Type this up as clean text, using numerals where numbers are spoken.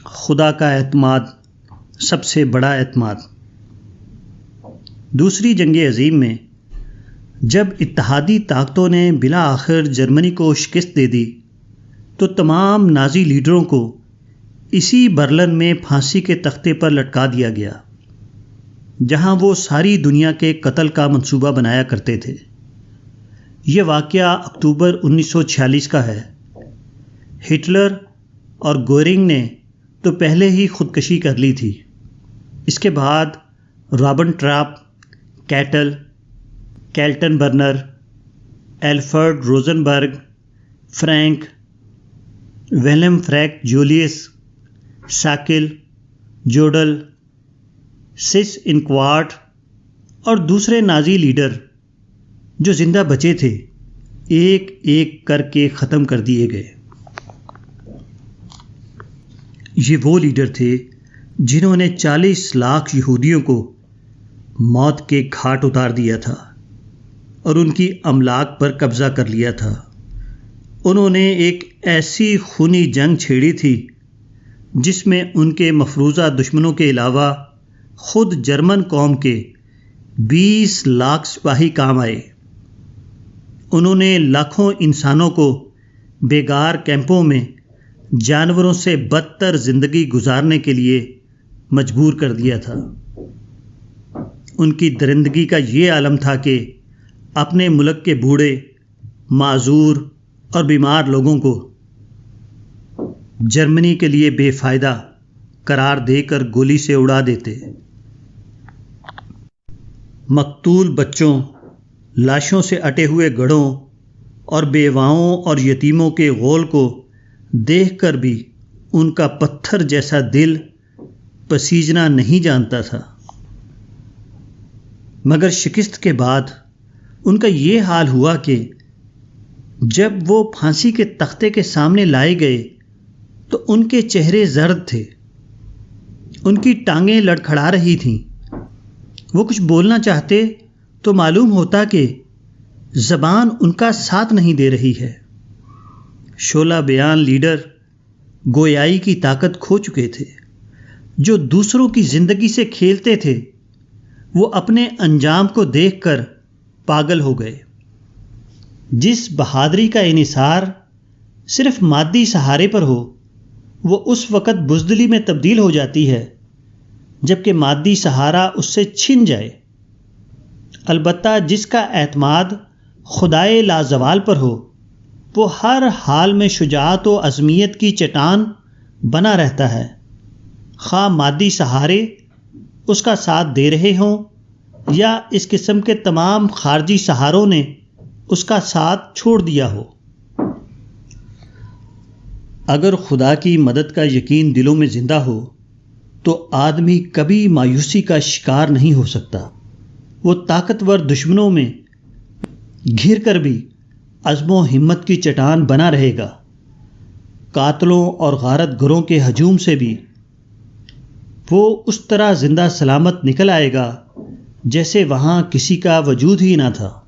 خدا کا اعتماد سب سے بڑا اعتماد۔ دوسری جنگ عظیم میں جب اتحادی طاقتوں نے بالآخر جرمنی کو شکست دے دی تو تمام نازی لیڈروں کو اسی برلن میں پھانسی کے تختے پر لٹکا دیا گیا، جہاں وہ ساری دنیا کے قتل کا منصوبہ بنایا کرتے تھے۔ یہ واقعہ اکتوبر 1946 کا ہے۔ ہٹلر اور گورنگ نے تو پہلے ہی خودکشی کر لی تھی۔ اس کے بعد Ribbentrop, Keitel, Kaltenbrunner, Alfred Rosenberg, Frank, Wilhelm Frick Julius, Sauckel, Jodl, Seyss Inquart اور دوسرے نازی لیڈر جو زندہ بچے تھے ایک ایک کر کے ختم کر دیے گئے۔ یہ وہ لیڈر تھے جنہوں نے 40 لاکھ یہودیوں کو موت کے گھاٹ اتار دیا تھا اور ان کی املاک پر قبضہ کر لیا تھا۔ انہوں نے ایک ایسی خونی جنگ چھیڑی تھی جس میں ان کے مفروضہ دشمنوں کے علاوہ خود جرمن قوم کے 20 لاکھ سپاہی کام آئے۔ انہوں نے لاکھوں انسانوں کو بیگار کیمپوں میں جانوروں سے بدتر زندگی گزارنے کے لیے مجبور کر دیا تھا۔ ان کی درندگی کا یہ عالم تھا کہ اپنے ملک کے بوڑھے، معذور اور بیمار لوگوں کو جرمنی کے لیے بے فائدہ قرار دے کر گولی سے اڑا دیتے۔ مقتول بچوں، لاشوں سے اٹے ہوئے گڑھوں اور بیواؤں اور یتیموں کے غول کو دیکھ کر بھی ان کا پتھر جیسا دل پسیجنا نہیں جانتا تھا۔ مگر شکست کے بعد ان کا یہ حال ہوا کہ جب وہ پھانسی کے تختے کے سامنے لائے گئے تو ان کے چہرے زرد تھے، ان کی ٹانگیں لڑکھڑا رہی تھیں۔ وہ کچھ بولنا چاہتے تو معلوم ہوتا کہ زبان ان کا ساتھ نہیں دے رہی ہے۔ شعلہ بیان لیڈر گویائی کی طاقت کھو چکے تھے۔ جو دوسروں کی زندگی سے کھیلتے تھے وہ اپنے انجام کو دیکھ کر پاگل ہو گئے۔ جس بہادری کا انحصار صرف مادی سہارے پر ہو وہ اس وقت بزدلی میں تبدیل ہو جاتی ہے جبکہ مادی سہارا اس سے چھن جائے۔ البتہ جس کا اعتماد خدائے لازوال پر ہو وہ ہر حال میں شجاعت و عزمیت کی چٹان بنا رہتا ہے، خواہ مادی سہارے اس کا ساتھ دے رہے ہوں یا اس قسم کے تمام خارجی سہاروں نے اس کا ساتھ چھوڑ دیا ہو۔ اگر خدا کی مدد کا یقین دلوں میں زندہ ہو تو آدمی کبھی مایوسی کا شکار نہیں ہو سکتا۔ وہ طاقتور دشمنوں میں گھر کر بھی عزم و ہمت کی چٹان بنا رہے گا۔ قاتلوں اور غارت گروں کے ہجوم سے بھی وہ اس طرح زندہ سلامت نکل آئے گا جیسے وہاں کسی کا وجود ہی نہ تھا۔